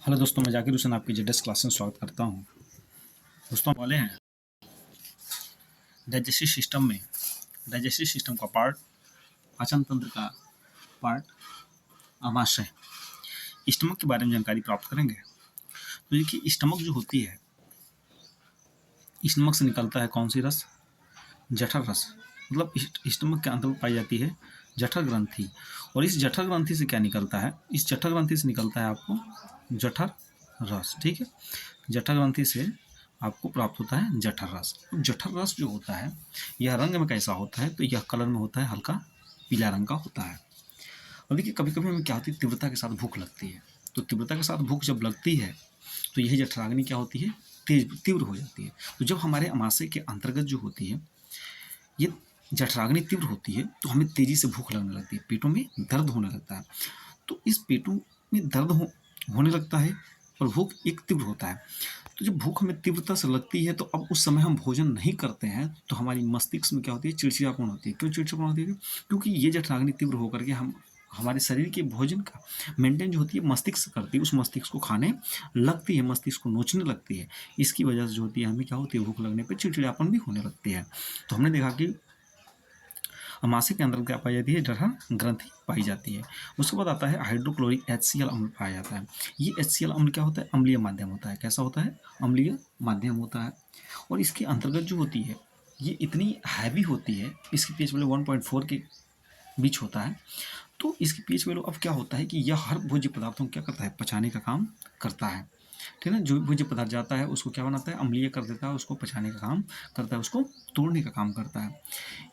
Hello दोस्तों, मैं जाकिर हुसैन आपकी जेडएस क्लास में स्वागत करता हूं। दोस्तों वाले हैं डाइजेस्टिव सिस्टम का पार्ट, पाचन तंत्र का पार्ट आमाशय, स्टमक के बारे में जानकारी प्राप्त करेंगे। तो देखिए, स्टमक जो होती है, स्टमक से निकलता है कौन सी रस? जठर रस। मतलब स्टमक के अंदर पाई जाती है जठर ग्रंथि। और इस जठर ग्रंथि से क्या निकलता है? इस जठर ग्रंथि से निकलता है आपको जठर रस। ठीक है, जठर ग्रंथि से आपको प्राप्त होता है जठर रस। जठर रस जो होता है यह रंग में कैसा होता है? तो यह कलर में होता है हल्का पीला रंग का होता है। और देखिए, कभी कभी हमें क्या होती है, तीव्रता के साथ भूख लगती है। तो तीव्रता के साथ भूख जब लगती है तो यही जठराग्नि क्या होती है? तीव्र हो जाती है। तो जब हमारे आमाशय के अंतर्गत जो होती है ये जठराग्नि तीव्र होती है तो हमें तेजी से भूख लगने लगती है, पेटों में दर्द होने लगता है। तो इस पेटों में दर्द होने लगता है और भूख एक तीव्र होता है। तो जब भूख हमें तीव्रता से लगती है तो अब उस समय हम भोजन नहीं करते हैं तो हमारी मस्तिष्क में क्या होती है? चिड़चिड़ापन होती है। क्यों चिड़चिड़ापन होती है? क्योंकि ये जठराग्नि तीव्र होकर के हम हमारे शरीर के भोजन का मेंटेन जो होती है मस्तिष्क करती है, उस मस्तिष्क को खाने लगती है, मस्तिष्क को नोचने लगती है। इसकी वजह से जो होती है हमें क्या होती है? भूख लगने पर चिड़चिड़ापन भी होने लगती है। तो हमने देखा कि आमाशय के अंदर क्या पाई जाती है? जठर ग्रंथि पाई जाती है। उसके बाद आता है हाइड्रोक्लोरिक HCl अम्ल पाया जाता है। ये HCl अम्ल क्या होता है? अम्लीय माध्यम होता है। कैसा होता है? अम्लीय माध्यम होता है। और इसके अंतर्गत जो होती है ये इतनी हैवी होती है, इसकी pH वैल्यू 1.4 के बीच होता है। तो इसकी pH वैल्यू अब क्या होता है कि यह हर भोज्य पदार्थों को क्या करता है? पचाने का काम करता है। ठीक है ना, जो भी भोज्य पदार्थ जाता है उसको क्या बनाता है? अम्लीय कर देता है, उसको पचाने का काम करता है, उसको तोड़ने का काम करता है।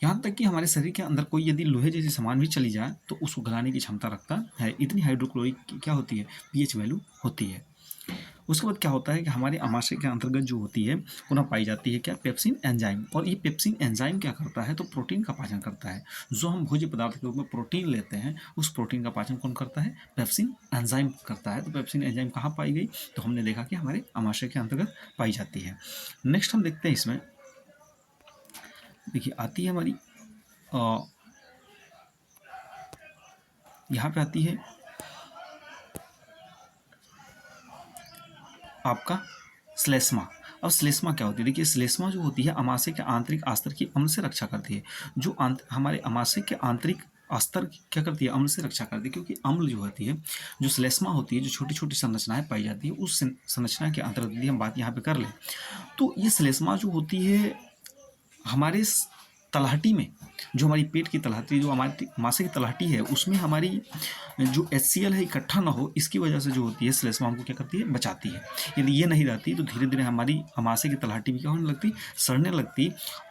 यहाँ तक कि हमारे शरीर के अंदर कोई यदि लोहे जैसी सामान भी चली जाए तो उसको गलाने की क्षमता रखता है। इतनी हाइड्रोक्लोरिक की क्या होती है? pH वैल्यू होती है। उसके बाद क्या होता है कि हमारे आमाशय के अंतर्गत जो होती है पुनः पाई जाती है क्या? Pepsin enzyme. और ये पेप्सिन एंजाइम क्या करता है? तो प्रोटीन का पाचन करता है। जो हम भोज्य पदार्थ के रूप में प्रोटीन लेते हैं उस प्रोटीन का पाचन कौन करता है? पेप्सिन एंजाइम करता है। तो पेप्सिन एंजाइम कहाँ पाई गई? तो हमने देखा कि हमारे आमाशय के अंतर्गत पाई जाती है। नेक्स्ट हम देखते हैं, इसमें देखिए आती है हमारी यहाँ पे आती है आपका श्लेष्मा। अब श्लेष्मा क्या होती है? देखिए, श्लेष्मा जो होती है आमाशय के आंतरिक अस्तर की अम्ल से रक्षा करती है। जो हमारे आमाशय के आंतरिक अस्तर क्या करती है? अम्ल से रक्षा करती है। क्योंकि अम्ल जो होती है, जो श्लेष्मा होती है, जो छोटी छोटी संरचनाएं पाई जाती है, उस संरचना के अंतर्गत यदि हम बात यहाँ पे कर लें तो ये श्लेष्मा जो होती है हमारे तलहटी में, जो हमारी पेट की तलहटी, जो हमारी आमाशय की तलहटी है, उसमें हमारी जो HCl है इकट्ठा ना हो, इसकी वजह से जो होती है श्लेष्मा हमको क्या करती है? बचाती है। यदि ये नहीं रहती तो धीरे धीरे हमारी आमाशय की तलहटी भी क्या होने लगती? सड़ने लगती,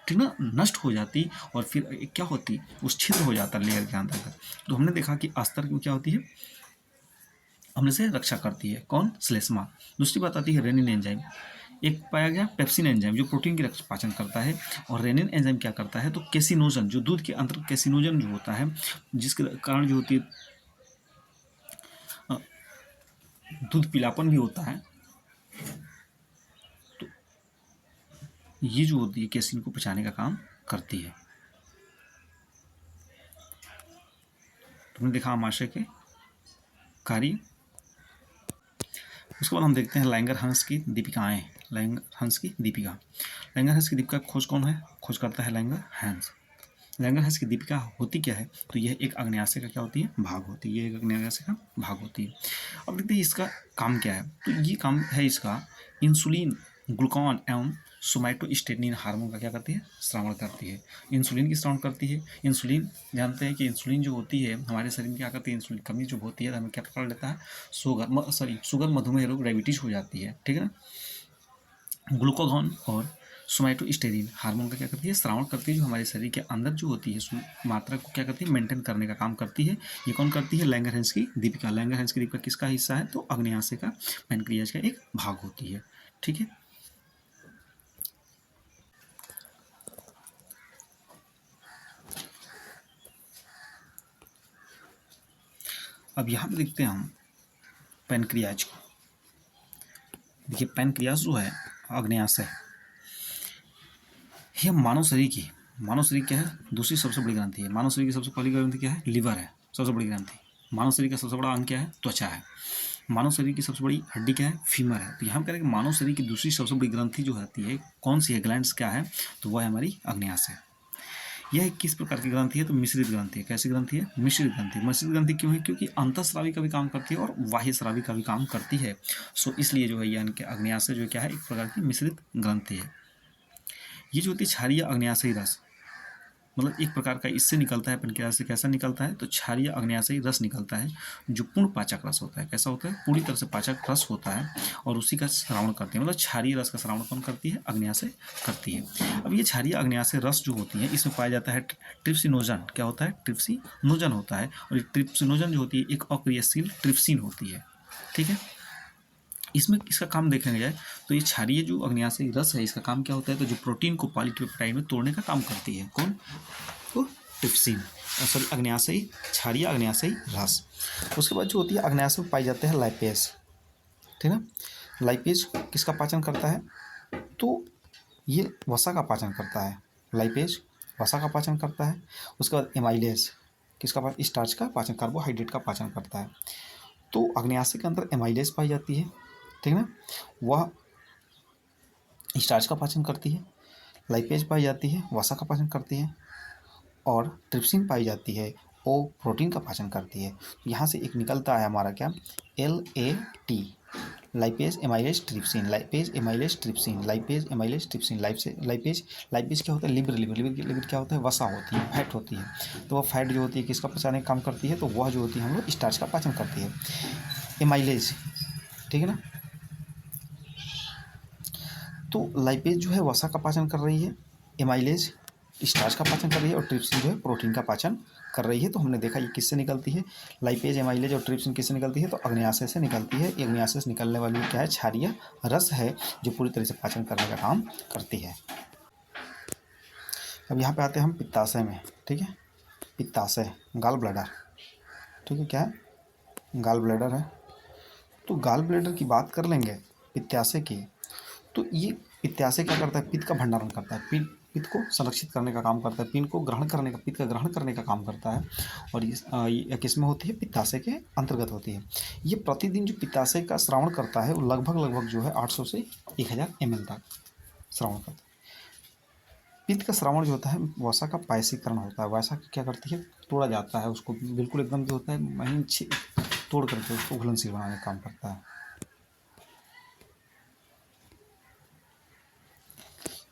ठीक ना, नष्ट हो जाती। और फिर क्या होती? उस छिद्र हो जाता लेयर के अंतर्गत। तो हमने देखा कि अस्तर में क्या होती है? अम्ल से रक्षा करती है। कौन? श्लेष्मा। दूसरी बात आती है रेनिन एंजाइम। एक पाया गया पेप्सिन एंजाइम जो प्रोटीन की पाचन करता है। और रेनिन एंजाइम क्या करता है? तो कैसिनोजन, जो दूध के अंदर कैसिनोजन जो होता है, जिसके कारण जो होती है दूध पीलापन भी होता है, तो ये जो होती है कैसिन को पचाने का काम करती है। तुमने देखा आमाशय के कार्य। उसके बाद हम देखते हैं लैंगर हंस की दीपिकाएं। लैंगर हंस की दीपिका। लैंगर हंस की दीपिका खोज कौन है? खोज करता है लैंगर हंस। लैंगर हंस की दीपिका होती क्या है? तो यह एक अग्न्याशय का क्या होती है? भाग होती है। यह एक अग्न्याशय का भाग होती है। अब देखते हैं इसका काम क्या है। तो ये काम है इसका इंसुलिन, ग्लूकान एवं सोमैटोस्टेटिन हार्मोन का क्या करती है? श्रावण करती है। इंसुलिन की श्रावण करती है। इंसुलिन जानते हैं कि इंसुलिन जो होती है हमारे शरीर में क्या करती है? इंसुलिन कमी जो होती है तो हमें क्या पकड़ लेता है? शुगर, मधुमेह रोग, डायबिटीज हो जाती है। ठीक है ना। ग्लूकागॉन और सोमैटोस्टेटिन हार्मोन का क्या करती है? श्रावण करती है, जो हमारे शरीर के अंदर जो होती है मात्रा को क्या करती है? मेंटेन करने का काम करती है। ये कौन करती है? लैंगर हंस की दीपिका। लैंगर हंस की दीपिका किसका हिस्सा है? तो अग्न्याशय का, पैनक्रियाज का एक भाग होती है। ठीक है। अब यहाँ पे देखते हैं हम पैनक्रियाज को। देखिए, पैनक्रियाज जो है अग्न्याशय, ये मानव शरीर क्या है? दूसरी सबसे बड़ी ग्रंथि है। मानव शरीर की सबसे पहली ग्रंथि क्या है? लीवर है, सबसे बड़ी ग्रंथि। मानव शरीर का सबसे बड़ा अंग क्या है? त्वचा है। मानव शरीर की सबसे बड़ी हड्डी क्या है? फीमर है। तो यहाँ कह रहे हैं कि मानव शरीर की दूसरी सबसे बड़ी ग्रंथि जो होती है कौन सी है, ग्लैंड्स क्या है? तो वह है हमारी अग्न्याशय। यह किस प्रकार की ग्रंथि है? तो मिश्रित ग्रंथि है। कैसी ग्रंथि है? मिश्रित ग्रंथि। मिश्रित ग्रंथि क्यों है? क्योंकि अंतःस्रावी का भी काम करती है और बाह्य स्रावी का भी काम करती है। सो इसलिए जो है यह इनके अग्न्याशय जो क्या है, एक प्रकार की मिश्रित ग्रंथि है। ये जो होती है क्षारीय अग्न्याशयी रस, मतलब एक प्रकार का इससे निकलता है पेनक्रियास से। कैसा निकलता है? तो क्षारीय अग्न्याशयी रस निकलता है, जो पूर्ण पाचक रस होता है। कैसा होता है? पूरी तरह से पाचक रस होता है और उसी का श्रावण करते हैं। मतलब क्षारीय रस का श्रावण कौन करती है? अग्न्याशय करती है। अब ये क्षारीय अग्न्याशय रस जो होती है इसमें पाया जाता है ट्रिप्सिनोजन। क्या होता है? ट्रिप्सिनोजन होता है। और ये ट्रिप्सिनोजन जो होती है एक अक्रियाशील ट्रिप्सिन होती है। ठीक है। इसमें इसका काम देखने जाए तो ये क्षारीय जो अग्न्याशयी रस है इसका काम क्या होता है? तो जो प्रोटीन को पॉलीपेप्टाइड में तोड़ने का काम करती है। कौन? तो ट्रिप्सिन, सॉरी अग्न्याशयी, क्षारीय अग्न्याशयी रस। उसके बाद जो होती है अग्न्याशय में पाई जाते हैं लाइपेज। ठीक है। लाइपेज किसका पाचन करता है? तो ये वसा का पाचन करता है। लाइपेज वसा का पाचन करता है। उसके बाद एमाइलेज किसका? स्टार्च का पाचन, कार्बोहाइड्रेट का पाचन करता है। तो अग्न्याशय के अंदर एमाइलेज पाई जाती है। ठीक है ना। वह स्टार्च का पाचन करती है। लाइपेज पाई जाती है, वसा का पाचन करती है। और ट्रिप्सिन पाई जाती है, वो प्रोटीन का पाचन करती है। तो यहाँ से एक निकलता है हमारा क्या? LAT, lipase amylase trypsin, lipase amylase trypsin, lipase amylase trypsin. Lipase lipase क्या होता है? लिवर क्या होता है? वसा होती है, फैट होती है। तो वह फैट जो होती है किसका पचाने का काम करती है? तो वह जो होती है हम लोग स्टार्च का पाचन करती है। एमाइलेज, ठीक है ना। तो लाइपेज जो है वसा का पाचन कर रही है, एमाइलेज स्टार्च का पाचन कर रही है और ट्रिप्सिन जो है प्रोटीन का पाचन कर रही है। तो हमने देखा ये किससे निकलती है? लाइपेज, एमाइलेज और ट्रिप्सिन किससे निकलती है? तो अग्न्याशय से निकलती है। अग्न्याशय से निकलने वाली क्या है? क्षारीय रस है, जो पूरी तरह से पाचन करने का काम करती है। अब यहाँ पे आते हैं हम पित्ताशय में। ठीक है। पित्ताशय, गाल ब्लैडर। ठीक है, क्या है? गाल ब्लैडर है। तो गाल ब्लैडर की बात कर लेंगे पित्ताशय की, तो ये पित्ताशय क्या करता है? पित्त का भंडारण करता है, पित्त को संरक्षित करने का काम करता है, पित्त को ग्रहण करने का, पित्त का ग्रहण करने का काम करता है। और ये किस में होती है? पित्ताशय के अंतर्गत होती है। ये प्रतिदिन जो पित्ताशय का श्रावण करता है वो लगभग जो है 800 से 1000 ml तक श्रावण करता है। पित्त का श्रावण जो होता है वसा का पायसीकरण होता है। वसा क्या करती है? तोड़ा जाता है उसको, बिल्कुल एकदम जो होता है महीन तोड़ करके उसको घुलनशील बनाने का काम करता है।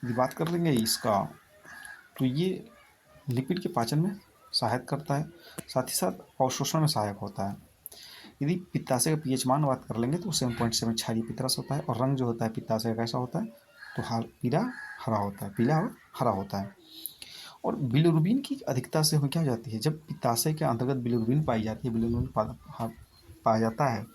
यदि बात कर लेंगे इसका, तो ये लिपिड के पाचन में सहायता करता है, साथ ही साथ अवशोषण में सहायक होता है। यदि पित्ताशय का पीएच मान बात कर लेंगे तो 7.7 क्षारीय पित्तरस होता है। और रंग जो होता है पित्ताशय का कैसा होता है? तो पीला हरा होता है, पीला और हरा होता है। और बिलिरुबिन की अधिकता से क्या हो जाती है? जब पित्ताशय के अंतर्गत बिलिरुबिन पाई जाती है, बिलिरुबिन पाया जाता है,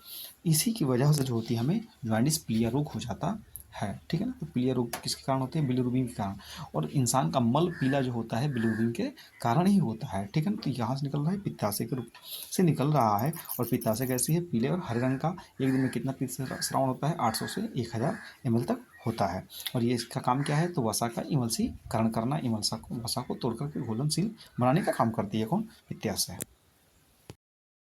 इसी की वजह से जो होती है हमें जॉन्डिस पीलिया रोग हो जाता है। ठीक है ना। तो पीलिया रोग किसके कारण होते हैं? बिलिरुबिन के कारण। और इंसान का मल पीला जो होता है बिलिरुबिन के कारण ही होता है। ठीक है ना। तो यहाँ से निकल रहा है, पित्ताशय के रूप से निकल रहा है। और पित्ताशय कैसी है? पीले और हरे रंग का। एक दिन में कितना पित्त श्रावण होता है? 800 से 1000 ml तक होता है। और ये इसका काम क्या है? तो वसा का इमल्सीकरण करना, वसा को तोड़ करके घुलनशील बनाने का काम करती है। कौन? पित्ताशय।